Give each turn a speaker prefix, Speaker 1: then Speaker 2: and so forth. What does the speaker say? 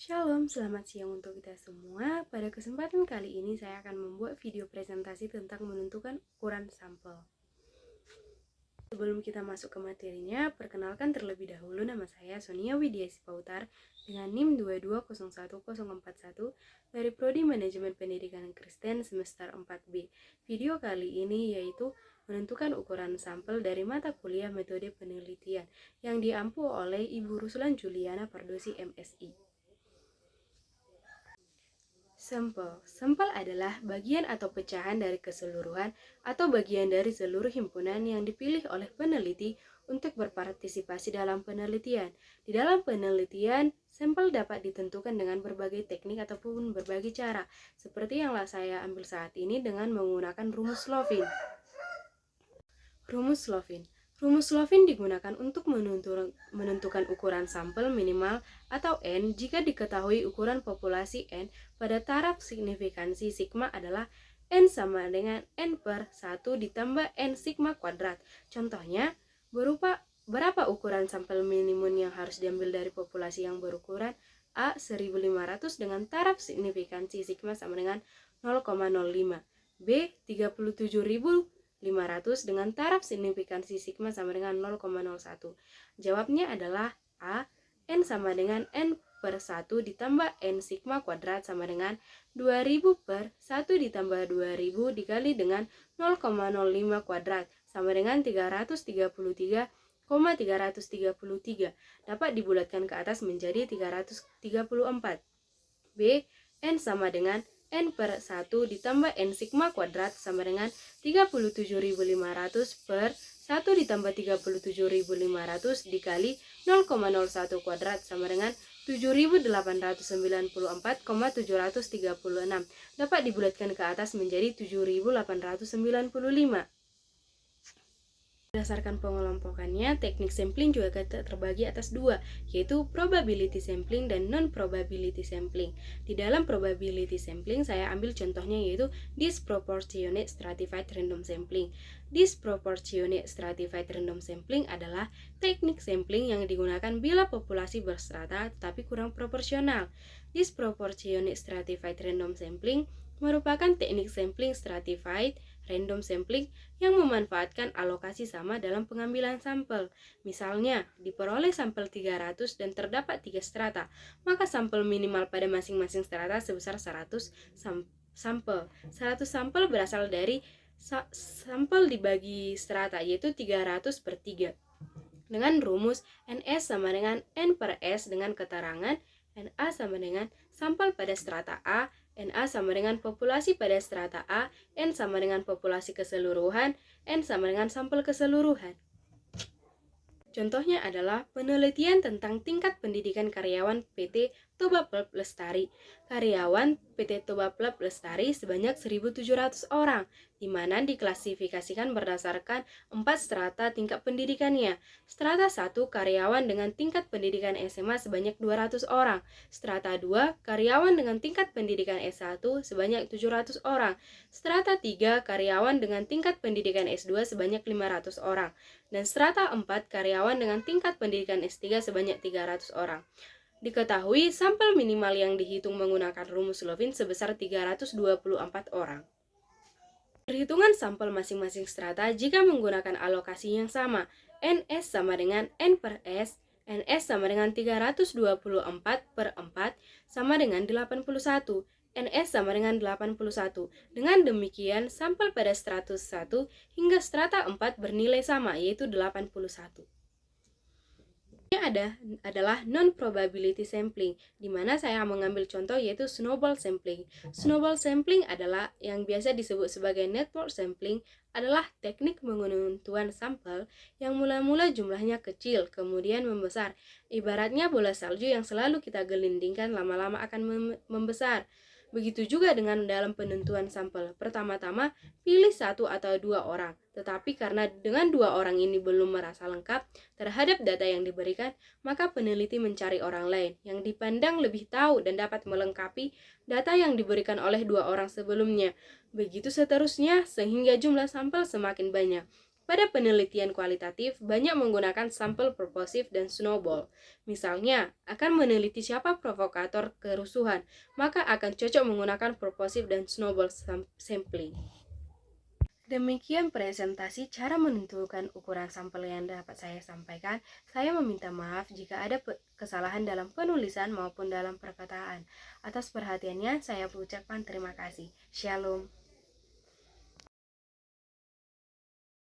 Speaker 1: Shalom, selamat siang untuk kita semua. Pada kesempatan kali ini saya akan membuat video presentasi tentang menentukan ukuran sampel. Sebelum kita masuk ke materinya, perkenalkan terlebih dahulu nama saya Sonia Widya Sipautar dengan NIM 2201041 dari Prodi Manajemen Pendidikan Kristen semester 4B. Video kali ini yaitu menentukan ukuran sampel dari mata kuliah metode penelitian yang diampu oleh Ibu Ruslan Juliana Pardosi MSI. Sampel adalah bagian atau pecahan dari keseluruhan atau bagian dari seluruh himpunan yang dipilih oleh peneliti untuk berpartisipasi dalam penelitian. Di dalam penelitian, sampel dapat ditentukan dengan berbagai teknik ataupun berbagai cara, seperti yang saya ambil saat ini dengan menggunakan rumus Lovin. Rumus Lovin digunakan untuk menentukan ukuran sampel minimal atau N jika diketahui ukuran populasi N pada taraf signifikansi sigma adalah N sama dengan N per 1 ditambah N sigma kuadrat. Contohnya, berupa berapa ukuran sampel minimum yang harus diambil dari populasi yang berukuran A 1500 dengan taraf signifikansi sigma sama dengan 0,05, B 37.500 dengan taraf signifikansi sigma sama dengan 0,01. Jawabnya adalah A. N sama dengan N per 1 ditambah N sigma kuadrat sama dengan 2000 per 1 ditambah 2000 dikali dengan 0,05 kuadrat sama dengan 333,333 dapat dibulatkan ke atas menjadi 334. B. N sama dengan N per 1 ditambah N sigma kuadrat sama dengan 37.500 per 1 ditambah 37.500 dikali 0,01 kuadrat sama dengan 7.894,736 dapat dibulatkan ke atas menjadi 7.895. Berdasarkan pengelompokannya, teknik sampling juga terbagi atas dua, yaitu probability sampling dan non-probability sampling. Di dalam probability sampling, saya ambil contohnya yaitu disproportionate stratified random sampling. Disproportionate stratified random sampling adalah teknik sampling yang digunakan bila populasi berstrata tetapi kurang proporsional. Disproportionate stratified random sampling merupakan teknik sampling stratified random sampling yang memanfaatkan alokasi sama dalam pengambilan sampel. Misalnya, diperoleh sampel 300 dan terdapat 3 strata, maka sampel minimal pada masing-masing strata sebesar 100 sampel. 100 sampel berasal dari sampel dibagi strata, yaitu 300 per 3. Dengan rumus NS sama dengan N per S dengan keterangan NA sama dengan sampel pada strata A, NA sama dengan populasi pada strata A, N sama dengan populasi keseluruhan, N sama dengan sampel keseluruhan. Contohnya adalah penelitian tentang tingkat pendidikan karyawan PT Toba Pulp Lestari. Karyawan PT Toba Pulp Lestari sebanyak 1.700 orang, di mana diklasifikasikan berdasarkan 4 strata tingkat pendidikannya. Strata 1 karyawan dengan tingkat pendidikan SMA sebanyak 200 orang. Strata 2 karyawan dengan tingkat pendidikan S1 sebanyak 700 orang. Strata 3 karyawan dengan tingkat pendidikan S2 sebanyak 500 orang. Dan strata 4 karyawan dengan tingkat pendidikan S3 sebanyak 300 orang. Diketahui sampel minimal yang dihitung menggunakan rumus Lovin sebesar 324 orang. Perhitungan sampel masing-masing strata jika menggunakan alokasi yang sama. NS sama dengan N per S, NS sama dengan 324 per 4 sama dengan 81. NS sama dengan 81. Dengan demikian, sampel pada stratus 1 hingga strata 4 bernilai sama, yaitu 81. Ini adalah non-probability sampling, di mana saya mengambil contoh yaitu snowball sampling. Snowball sampling adalah yang biasa disebut sebagai network sampling, adalah teknik penentuan sampel yang mula-mula jumlahnya kecil, kemudian membesar. Ibaratnya bola salju yang selalu kita gelindingkan lama-lama akan membesar. Begitu juga dengan dalam penentuan sampel. Pertama-tama, pilih 1 atau 2 orang. Tetapi karena dengan 2 orang ini belum merasa lengkap terhadap data yang diberikan, maka peneliti mencari orang lain yang dipandang lebih tahu dan dapat melengkapi data yang diberikan oleh 2 orang sebelumnya. Begitu seterusnya sehingga jumlah sampel semakin banyak. Pada penelitian kualitatif, banyak menggunakan sampel purposive dan snowball. Misalnya, akan meneliti siapa provokator kerusuhan, maka akan cocok menggunakan purposive dan snowball sampling. Demikian presentasi cara menentukan ukuran sampel yang dapat saya sampaikan. Saya meminta maaf jika ada kesalahan dalam penulisan maupun dalam perkataan. Atas perhatiannya, saya ucapkan terima kasih. Shalom.